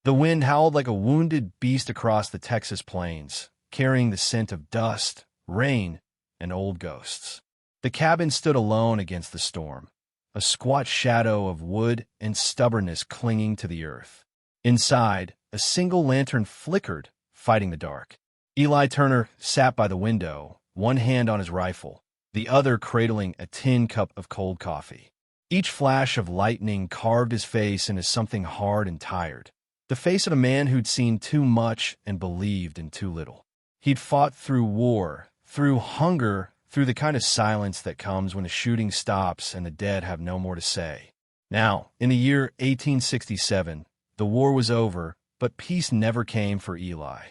The wind howled like a wounded beast across the Texas plains, carrying the scent of dust, rain, and old ghosts. The cabin stood alone against the storm, a squat shadow of wood and stubbornness clinging to the earth. Inside, a single lantern flickered, fighting the dark. Eli Turner sat by the window, one hand on his rifle, the other cradling a tin cup of cold coffee. Each flash of lightning carved his face into something hard and tired, the face of a man who'd seen too much and believed in too little. He'd fought through war, through hunger, through the kind of silence that comes when the shooting stops and the dead have no more to say. Now, in the year 1867, the war was over, but peace never came for Eli.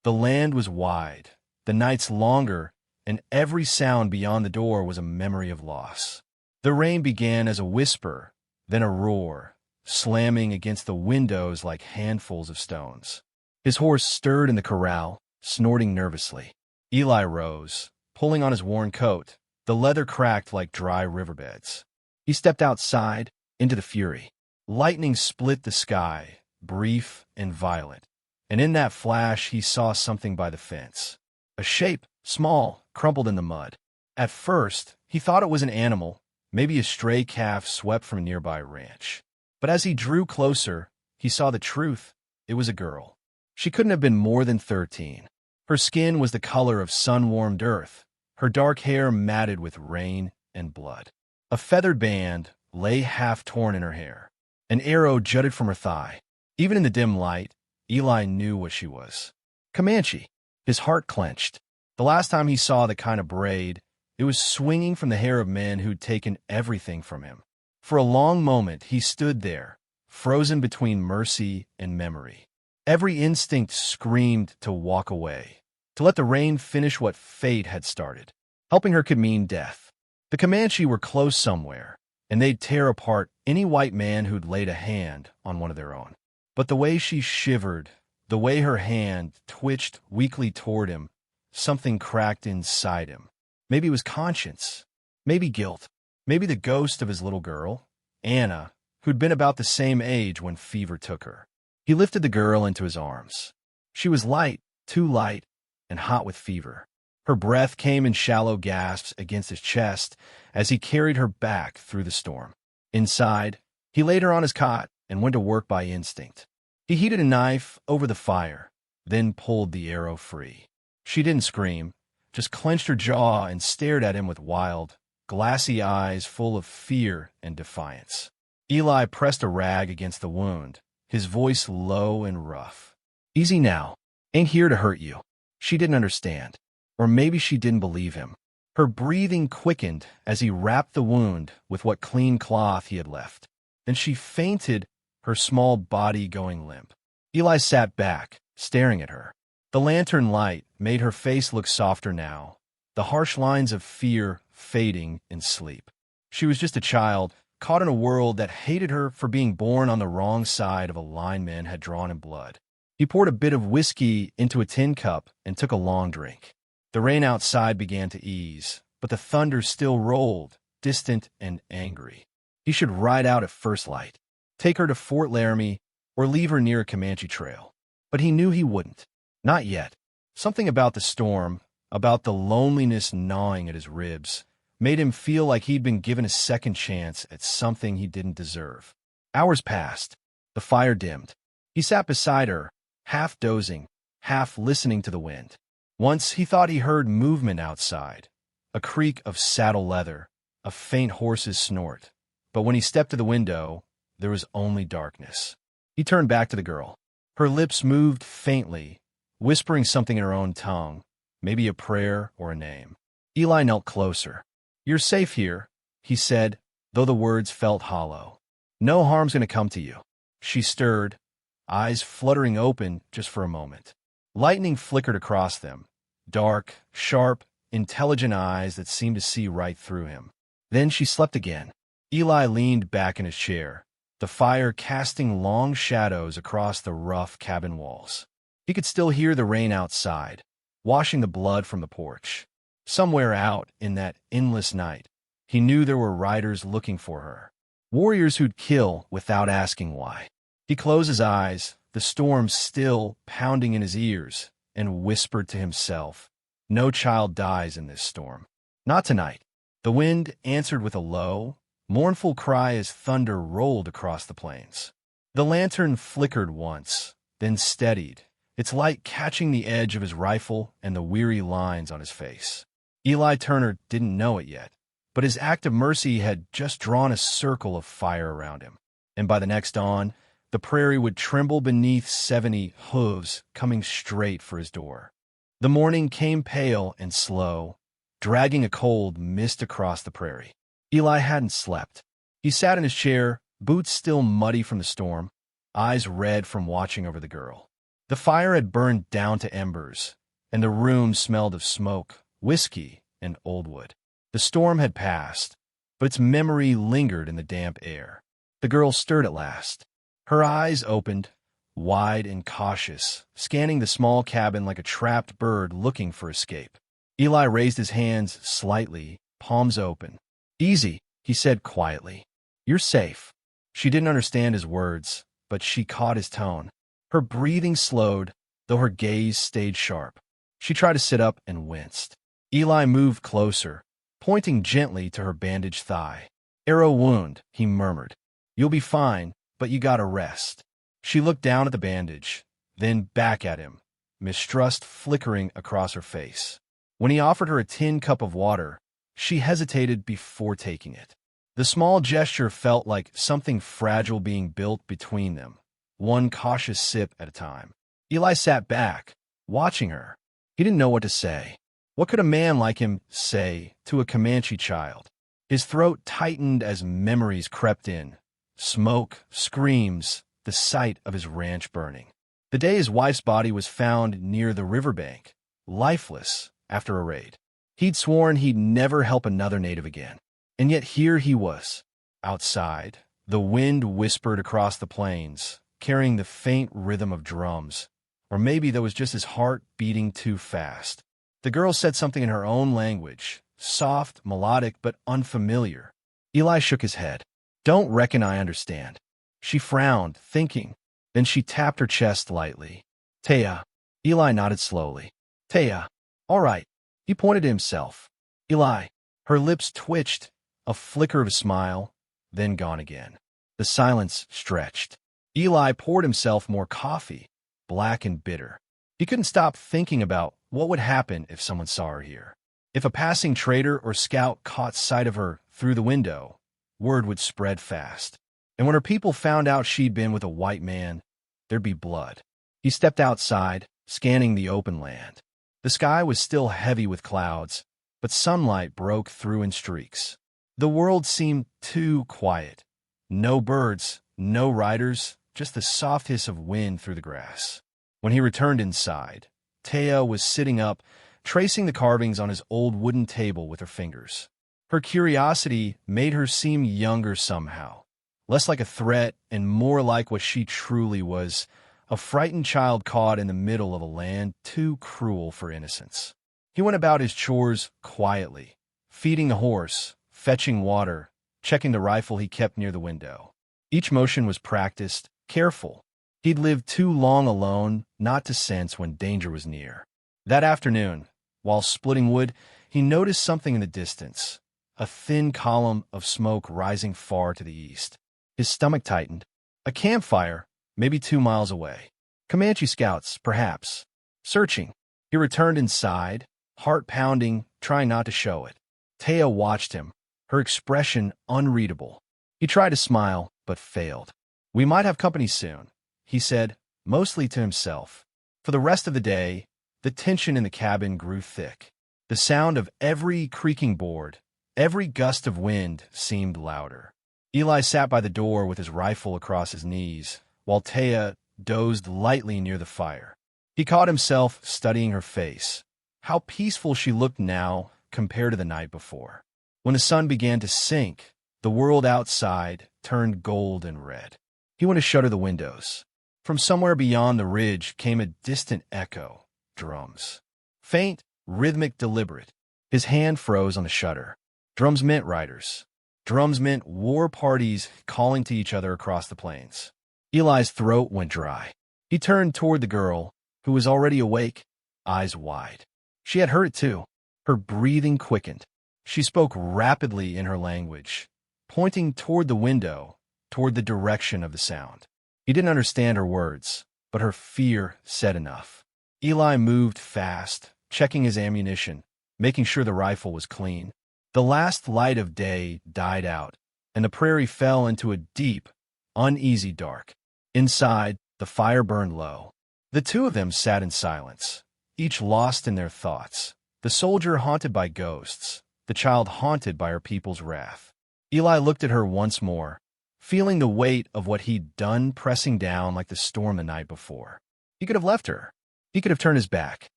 The land was wide, the nights longer, and every sound beyond the door was a memory of loss. The rain began as a whisper, then a roar, slamming against the windows like handfuls of stones. His horse stirred in the corral, snorting nervously. Eli rose, pulling on his worn coat. The leather cracked like dry riverbeds. He stepped outside, into the fury. Lightning split the sky, brief and violent, and in that flash he saw something by the fence. A shape, small, crumpled in the mud. At first, he thought it was an animal, maybe a stray calf swept from a nearby ranch. But as he drew closer, he saw the truth. It was a girl. She couldn't have been more than 13. Her skin was the color of sun-warmed earth, her dark hair matted with rain and blood. A feathered band lay half-torn in her hair. An arrow jutted from her thigh. Even in the dim light, Eli knew what she was. Comanche. His heart clenched. The last time he saw the kind of braid, it was swinging from the hair of men who'd taken everything from him. For a long moment, he stood there, frozen between mercy and memory. Every instinct screamed to walk away, to let the rain finish what fate had started. Helping her could mean death. The Comanche were close somewhere, and they'd tear apart any white man who'd laid a hand on one of their own. But the way she shivered, the way her hand twitched weakly toward him, something cracked inside him. Maybe it was conscience, maybe guilt, maybe the ghost of his little girl, Anna, who'd been about the same age when fever took her. He lifted the girl into his arms. She was light, too light, and hot with fever. Her breath came in shallow gasps against his chest as he carried her back through the storm. Inside, he laid her on his cot and went to work by instinct. He heated a knife over the fire, then pulled the arrow free. She didn't scream, just clenched her jaw and stared at him with wild, glassy eyes full of fear and defiance. Eli pressed a rag against the wound, his voice low and rough. "Easy now. Ain't here to hurt you." She didn't understand. Or maybe she didn't believe him. Her breathing quickened as he wrapped the wound with what clean cloth he had left. Then she fainted, her small body going limp. Eli sat back, staring at her. The lantern light made her face look softer now, the harsh lines of fear fading in sleep. She was just a child, caught in a world that hated her for being born on the wrong side of a line men had drawn in blood. He poured a bit of whiskey into a tin cup and took a long drink. The rain outside began to ease, but the thunder still rolled, distant and angry. He should ride out at first light, take her to Fort Laramie, or leave her near a Comanche trail. But he knew he wouldn't. Not yet. Something about the storm, about the loneliness gnawing at his ribs, made him feel like he'd been given a second chance at something he didn't deserve. Hours passed. The fire dimmed. He sat beside her, half dozing, half listening to the wind. Once he thought he heard movement outside, a creak of saddle leather, a faint horse's snort. But when he stepped to the window, there was only darkness. He turned back to the girl. Her lips moved faintly, whispering something in her own tongue, maybe a prayer or a name. Eli knelt closer. "You're safe here," he said, though the words felt hollow. "No harm's going to come to you." She stirred, eyes fluttering open just for a moment. Lightning flickered across them, dark, sharp, intelligent eyes that seemed to see right through him. Then she slept again. Eli leaned back in his chair, the fire casting long shadows across the rough cabin walls. He could still hear the rain outside, washing the blood from the porch. Somewhere out in that endless night, he knew there were riders looking for her, warriors who'd kill without asking why. He closed his eyes, the storm still pounding in his ears, and whispered to himself, "No child dies in this storm. Not tonight." The wind answered with a low, mournful cry as thunder rolled across the plains. The lantern flickered once, then steadied, its light catching the edge of his rifle and the weary lines on his face. Eli Turner didn't know it yet, but his act of mercy had just drawn a circle of fire around him, and by the next dawn, the prairie would tremble beneath 70 hooves coming straight for his door. The morning came pale and slow, dragging a cold mist across the prairie. Eli hadn't slept. He sat in his chair, boots still muddy from the storm, eyes red from watching over the girl. The fire had burned down to embers, and the room smelled of smoke, whiskey, and old wood. The storm had passed, but its memory lingered in the damp air. The girl stirred at last. Her eyes opened, wide and cautious, scanning the small cabin like a trapped bird looking for escape. Eli raised his hands slightly, palms open. "Easy," he said quietly. "You're safe." She didn't understand his words, but she caught his tone. Her breathing slowed, though her gaze stayed sharp. She tried to sit up and winced. Eli moved closer, pointing gently to her bandaged thigh. "Arrow wound," he murmured. "You'll be fine, but you gotta rest." She looked down at the bandage, then back at him, mistrust flickering across her face. When he offered her a tin cup of water, she hesitated before taking it. The small gesture felt like something fragile being built between them, one cautious sip at a time. Eli sat back, watching her. He didn't know what to say. What could a man like him say to a Comanche child? His throat tightened as memories crept in. Smoke, screams, the sight of his ranch burning. The day his wife's body was found near the riverbank, lifeless after a raid. He'd sworn he'd never help another native again. And yet here he was. Outside, the wind whispered across the plains, carrying the faint rhythm of drums. Or maybe that was just his heart beating too fast. The girl said something in her own language, soft, melodic, but unfamiliar. Eli shook his head. "Don't reckon I understand." She frowned, thinking. Then she tapped her chest lightly. "Taya." Eli nodded slowly. "Taya. All right." He pointed to himself. "Eli." Her lips twitched, a flicker of a smile, then gone again. The silence stretched. Eli poured himself more coffee, black and bitter. He couldn't stop thinking about what would happen if someone saw her here. If a passing trader or scout caught sight of her through the window, word would spread fast. And when her people found out she'd been with a white man, there'd be blood. He stepped outside, scanning the open land. The sky was still heavy with clouds, but sunlight broke through in streaks. The world seemed too quiet. No birds, no riders, just the soft hiss of wind through the grass. When he returned inside, Taya was sitting up, tracing the carvings on his old wooden table with her fingers. Her curiosity made her seem younger somehow, less like a threat and more like what she truly was, a frightened child caught in the middle of a land too cruel for innocence. He went about his chores quietly, feeding the horse, fetching water, checking the rifle he kept near the window. Each motion was practiced, careful. He'd lived too long alone not to sense when danger was near. That afternoon, while splitting wood, he noticed something in the distance, a thin column of smoke rising far to the east. His stomach tightened. A campfire, maybe 2 miles away. Comanche scouts, perhaps. Searching. He returned inside, heart pounding, trying not to show it. Taya watched him, her expression unreadable. He tried to smile, but failed. "We might have company soon," he said, mostly to himself. For the rest of the day, the tension in the cabin grew thick. The sound of every creaking board, every gust of wind seemed louder. Eli sat by the door with his rifle across his knees, while Taya dozed lightly near the fire. He caught himself studying her face. How peaceful she looked now compared to the night before. When the sun began to sink, the world outside turned gold and red. He went to shutter the windows. From somewhere beyond the ridge came a distant echo, drums. Faint, rhythmic, deliberate. His hand froze on the shutter. Drums meant riders. Drums meant war parties calling to each other across the plains. Eli's throat went dry. He turned toward the girl, who was already awake, eyes wide. She had heard it too. Her breathing quickened. She spoke rapidly in her language, pointing toward the window, toward the direction of the sound. He didn't understand her words, but her fear said enough. Eli moved fast, checking his ammunition, making sure the rifle was clean. The last light of day died out, and the prairie fell into a deep, uneasy dark. Inside, the fire burned low. The two of them sat in silence, each lost in their thoughts. The soldier haunted by ghosts, the child haunted by her people's wrath. Eli looked at her once more, feeling the weight of what he'd done pressing down like the storm the night before. He could have left her. He could have turned his back,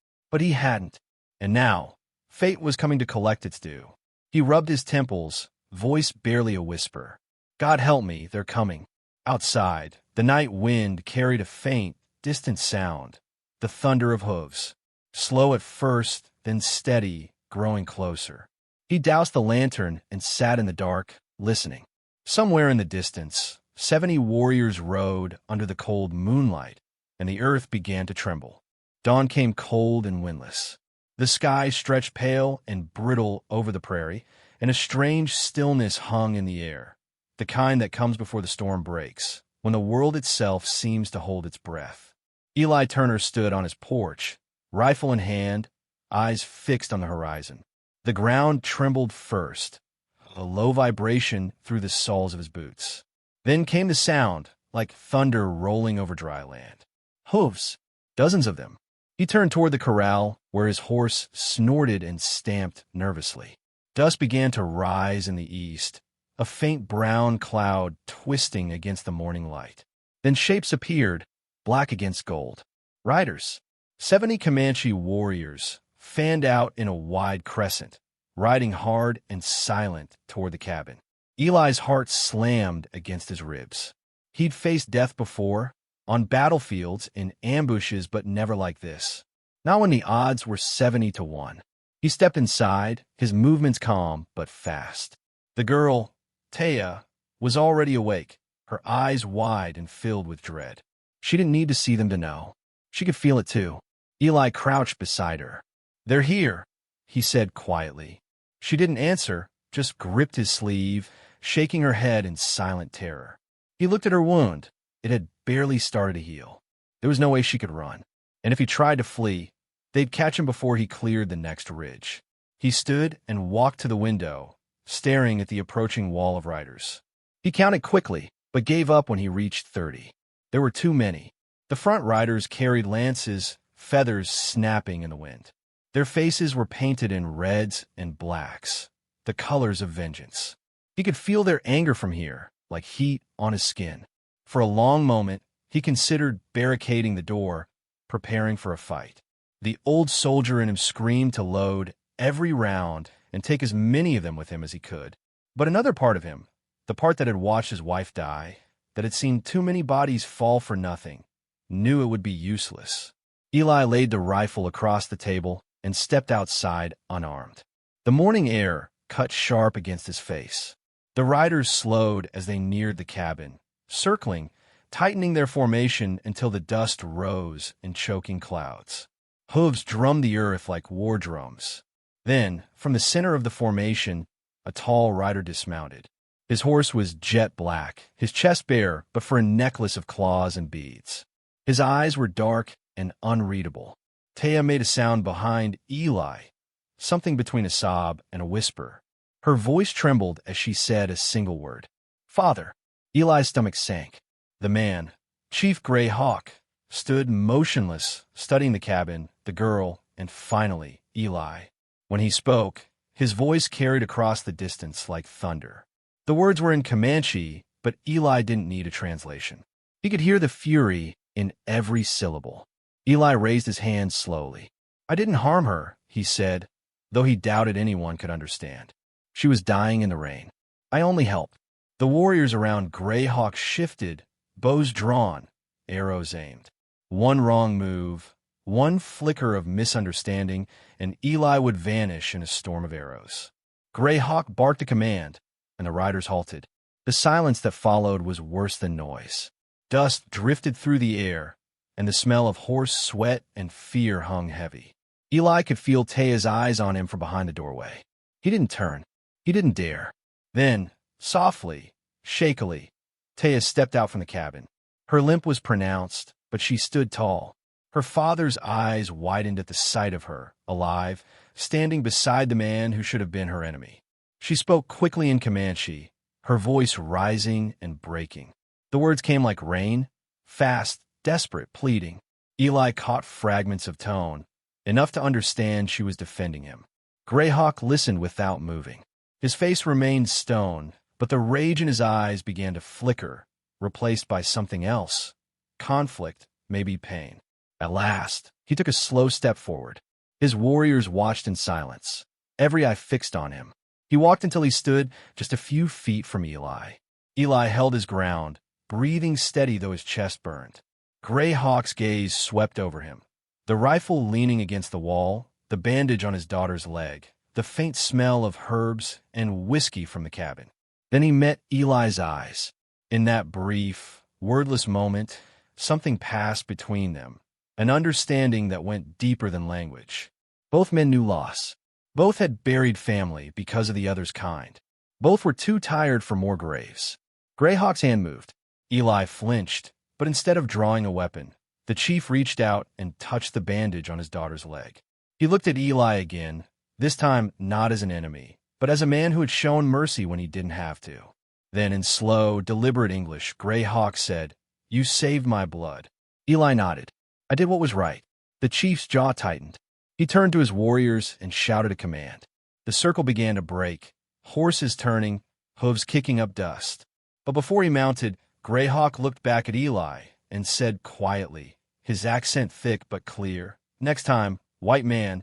but he hadn't. And now, fate was coming to collect its due. He rubbed his temples, voice barely a whisper. God help me, they're coming. Outside, the night wind carried a faint, distant sound, the thunder of hooves. Slow at first, then steady, growing closer. He doused the lantern and sat in the dark, listening. Somewhere in the distance, 70 warriors rode under the cold moonlight, and the earth began to tremble. Dawn came cold and windless. The sky stretched pale and brittle over the prairie, and a strange stillness hung in the air, the kind that comes before the storm breaks, when the world itself seems to hold its breath. Eli Turner stood on his porch, rifle in hand, eyes fixed on the horizon. The ground trembled first, a low vibration through the soles of his boots. Then came the sound, like thunder rolling over dry land. Hooves, dozens of them. He turned toward the corral, where his horse snorted and stamped nervously. Dust began to rise in the east, a faint brown cloud twisting against the morning light. Then shapes appeared, black against gold. Riders, 70 Comanche warriors, fanned out in a wide crescent, riding hard and silent toward the cabin. Eli's heart slammed against his ribs. He'd faced death before, on battlefields, in ambushes, but never like this. Not when the odds were 70-1. He stepped inside, his movements calm but fast. The girl, Taya, was already awake, her eyes wide and filled with dread. She didn't need to see them to know. She could feel it too. Eli crouched beside her. "They're here," he said quietly. She didn't answer, just gripped his sleeve, shaking her head in silent terror. He looked at her wound. It had barely started to heal. There was no way she could run. And if he tried to flee, they'd catch him before he cleared the next ridge. He stood and walked to the window, staring at the approaching wall of riders. He counted quickly, but gave up when he reached 30. There were too many. The front riders carried lances, feathers snapping in the wind. Their faces were painted in reds and blacks, the colors of vengeance. He could feel their anger from here, like heat on his skin. For a long moment, he considered barricading the door, preparing for a fight. The old soldier in him screamed to load every round and take as many of them with him as he could. But another part of him, the part that had watched his wife die, that had seen too many bodies fall for nothing, knew it would be useless. Eli laid the rifle across the table and stepped outside unarmed. The morning air cut sharp against his face. The riders slowed as they neared the cabin, circling, tightening their formation until the dust rose in choking clouds. Hooves drummed the earth like war drums. Then, from the center of the formation, a tall rider dismounted. His horse was jet black, his chest bare, but for a necklace of claws and beads. His eyes were dark and unreadable. Taya made a sound behind Eli, something between a sob and a whisper. Her voice trembled as she said a single word. "Father." Eli's stomach sank. The man, Chief Gray Hawk, stood motionless, studying the cabin, the girl, and finally, Eli. When he spoke, his voice carried across the distance like thunder. The words were in Comanche, but Eli didn't need a translation. He could hear the fury in every syllable. Eli raised his hand slowly. "I didn't harm her," he said, though he doubted anyone could understand. "She was dying in the rain. I only helped." The warriors around Greyhawk shifted, bows drawn, arrows aimed. One wrong move, one flicker of misunderstanding, and Eli would vanish in a storm of arrows. Greyhawk barked a command, and the riders halted. The silence that followed was worse than noise. Dust drifted through the air, and the smell of horse sweat and fear hung heavy. Eli could feel Taya's eyes on him from behind the doorway. He didn't turn. He didn't dare. Then, softly, shakily, Taya stepped out from the cabin. Her limp was pronounced, but she stood tall. Her father's eyes widened at the sight of her, alive, standing beside the man who should have been her enemy. She spoke quickly in Comanche, her voice rising and breaking. The words came like rain, fast, desperate, pleading. Eli caught fragments of tone, enough to understand she was defending him. Greyhawk listened without moving. His face remained stone, but the rage in his eyes began to flicker, replaced by something else. Conflict, maybe pain. At last, he took a slow step forward. His warriors watched in silence, every eye fixed on him. He walked until he stood just a few feet from Eli. Eli held his ground, breathing steady though his chest burned. Greyhawk's gaze swept over him. The rifle leaning against the wall, the bandage on his daughter's leg, the faint smell of herbs and whiskey from the cabin. Then he met Eli's eyes. In that brief, wordless moment, something passed between them, an understanding that went deeper than language. Both men knew loss. Both had buried family because of the other's kind. Both were too tired for more graves. Greyhawk's hand moved. Eli flinched, but instead of drawing a weapon, the chief reached out and touched the bandage on his daughter's leg. He looked at Eli again, this time not as an enemy, but as a man who had shown mercy when he didn't have to. Then in slow, deliberate English, Greyhawk said, "You saved my blood." Eli nodded. "I did what was right." The chief's jaw tightened. He turned to his warriors and shouted a command. The circle began to break, horses turning, hooves kicking up dust. But before he mounted, Greyhawk looked back at Eli and said quietly, his accent thick but clear, "Next time, white man,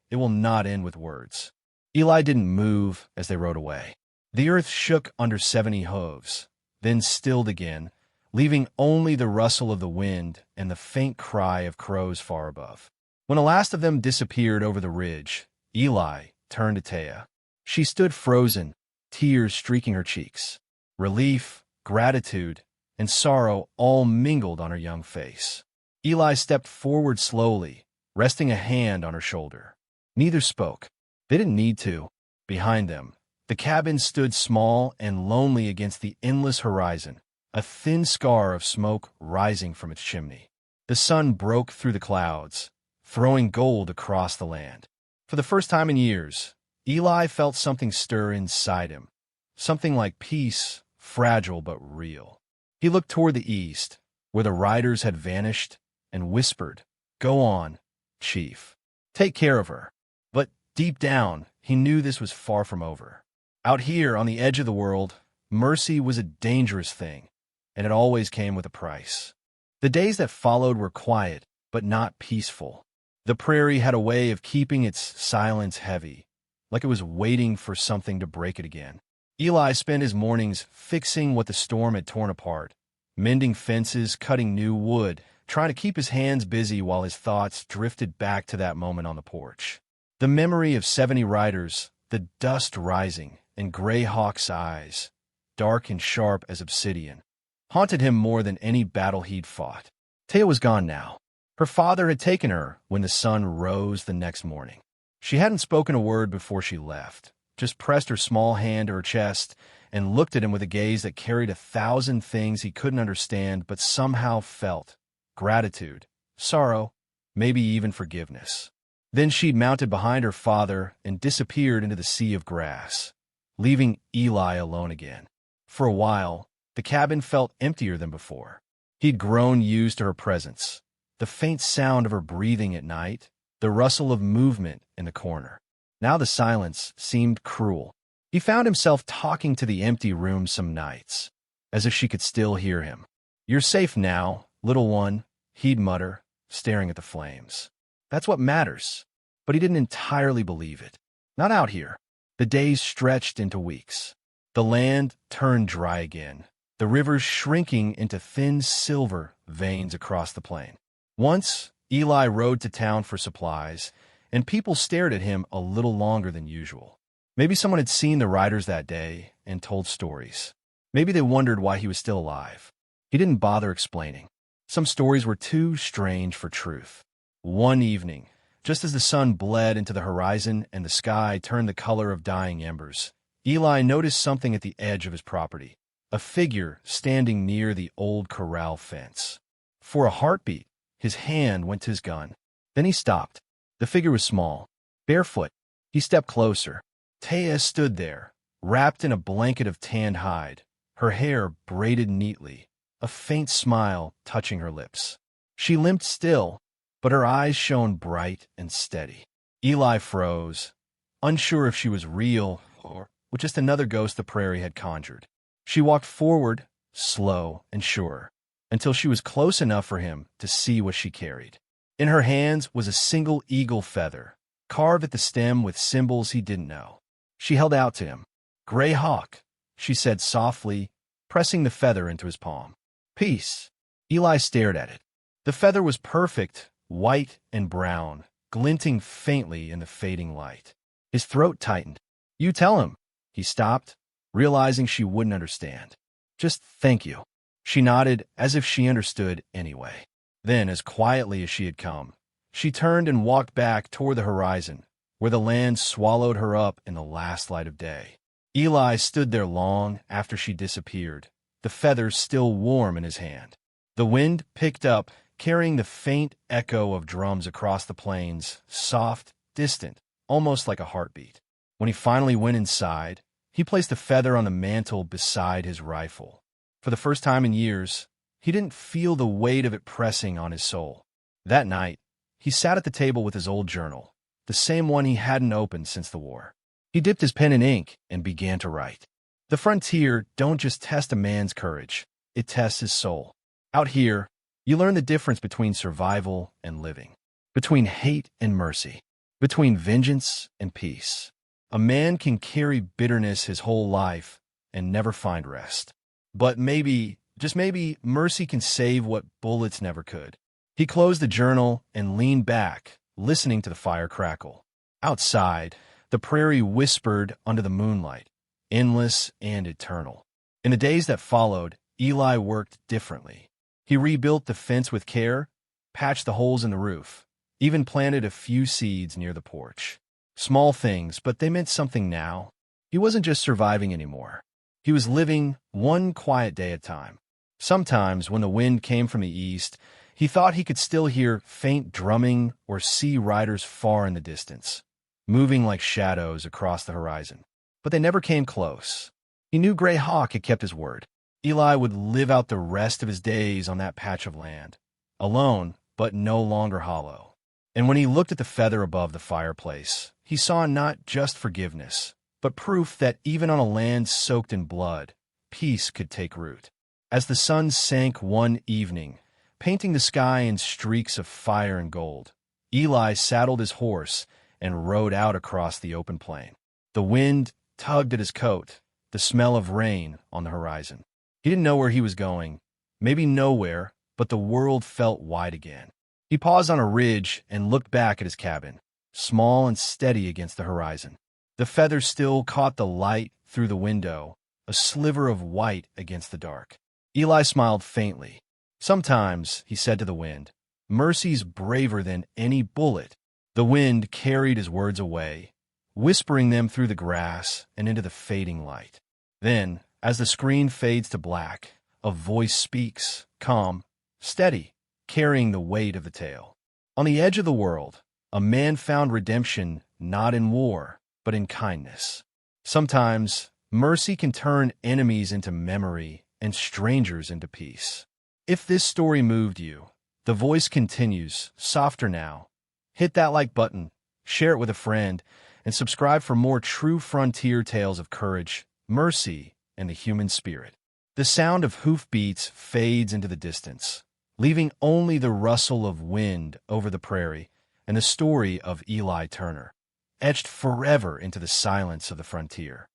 it will not end with words." Eli didn't move as they rode away. The earth shook under 70 hooves, then stilled again, leaving only the rustle of the wind and the faint cry of crows far above. When the last of them disappeared over the ridge, Eli turned to Taya. She stood frozen, tears streaking her cheeks. Relief, gratitude, and sorrow all mingled on her young face. Eli stepped forward slowly, resting a hand on her shoulder. Neither spoke. They didn't need to. Behind them, the cabin stood small and lonely against the endless horizon, a thin scar of smoke rising from its chimney. The sun broke through the clouds, throwing gold across the land. For the first time in years, Eli felt something stir inside him, something like peace, fragile but real. He looked toward the east, where the riders had vanished, and whispered, "Go on, chief. Take care of her." But deep down, he knew this was far from over. Out here on the edge of the world, mercy was a dangerous thing, and it always came with a price. The days that followed were quiet, but not peaceful. The prairie had a way of keeping its silence heavy, like it was waiting for something to break it again. Eli spent his mornings fixing what the storm had torn apart, mending fences, cutting new wood, trying to keep his hands busy while his thoughts drifted back to that moment on the porch. The memory of 70 riders, the dust rising, and Greyhawk's eyes, dark and sharp as obsidian, haunted him more than any battle he'd fought. Taya was gone now. Her father had taken her when the sun rose the next morning. She hadn't spoken a word before she left, just pressed her small hand to her chest and looked at him with a gaze that carried 1,000 things he couldn't understand but somehow felt: gratitude, sorrow, maybe even forgiveness. Then she'd mounted behind her father and disappeared into the sea of grass, leaving Eli alone again. For a while, the cabin felt emptier than before. He'd grown used to her presence, the faint sound of her breathing at night, the rustle of movement in the corner. Now the silence seemed cruel. He found himself talking to the empty room some nights, as if she could still hear him. "You're safe now, little one," he'd mutter, staring at the flames. That's what matters. But he didn't entirely believe it. Not out here. The days stretched into weeks. The land turned dry again, the rivers shrinking into thin silver veins across the plain. Once, Eli rode to town for supplies, and people stared at him a little longer than usual. Maybe someone had seen the riders that day and told stories. Maybe they wondered why he was still alive. He didn't bother explaining. Some stories were too strange for truth. One evening, just as the sun bled into the horizon and the sky turned the color of dying embers, Eli noticed something at the edge of his property, a figure standing near the old corral fence. For a heartbeat, his hand went to his gun. Then he stopped. The figure was small, barefoot. He stepped closer. Taya stood there, wrapped in a blanket of tanned hide, her hair braided neatly, a faint smile touching her lips. She limped still, but her eyes shone bright and steady. Eli froze, unsure if she was real or just another ghost the prairie had conjured. She walked forward, slow and sure, until she was close enough for him to see what she carried. In her hands was a single eagle feather, carved at the stem with symbols he didn't know. She held out to him. "Gray hawk," she said softly, pressing the feather into his palm. "Peace." Eli stared at it. The feather was perfect, white and brown, glinting faintly in the fading light. His throat tightened. "You tell him." He stopped, realizing she wouldn't understand. "Just thank you." She nodded as if she understood anyway. Then, as quietly as she had come, she turned and walked back toward the horizon, where the land swallowed her up in the last light of day. Eli stood there long after she disappeared, the feather still warm in his hand. The wind picked up, carrying the faint echo of drums across the plains, soft, distant, almost like a heartbeat. When he finally went inside, he placed the feather on the mantel beside his rifle. For the first time in years, he didn't feel the weight of it pressing on his soul. That night, he sat at the table with his old journal, the same one he hadn't opened since the war. He dipped his pen in ink and began to write. The frontier don't just test a man's courage, it tests his soul. Out here, you learn the difference between survival and living, between hate and mercy, between vengeance and peace. A man can carry bitterness his whole life and never find rest. But maybe, just maybe, mercy can save what bullets never could. He closed the journal and leaned back, listening to the fire crackle. Outside, the prairie whispered under the moonlight, endless and eternal. In the days that followed, Eli worked differently. He rebuilt the fence with care, patched the holes in the roof, even planted a few seeds near the porch. Small things, but they meant something now. He wasn't just surviving anymore. He was living one quiet day at a time. Sometimes, when the wind came from the east, he thought he could still hear faint drumming or see riders far in the distance, moving like shadows across the horizon. But they never came close. He knew Gray Hawk had kept his word. Eli would live out the rest of his days on that patch of land, alone but no longer hollow. And when he looked at the feather above the fireplace, he saw not just forgiveness, but proof that even on a land soaked in blood, peace could take root. As the sun sank one evening, painting the sky in streaks of fire and gold, Eli saddled his horse and rode out across the open plain. The wind tugged at his coat, the smell of rain on the horizon. He didn't know where he was going, maybe nowhere, but the world felt wide again. He paused on a ridge and looked back at his cabin, small and steady against the horizon. The feather still caught the light through the window, a sliver of white against the dark. Eli smiled faintly. "Sometimes," he said to the wind, "mercy's braver than any bullet." The wind carried his words away, whispering them through the grass and into the fading light. Then, as the screen fades to black, a voice speaks, calm, steady, carrying the weight of the tale. On the edge of the world, a man found redemption not in war, but in kindness. Sometimes, mercy can turn enemies into memory and strangers into peace. If this story moved you, the voice continues, softer now. Hit that like button, share it with a friend, and subscribe for more true frontier tales of courage, mercy, and the human spirit. The sound of hoofbeats fades into the distance, leaving only the rustle of wind over the prairie and the story of Eli Turner, etched forever into the silence of the frontier.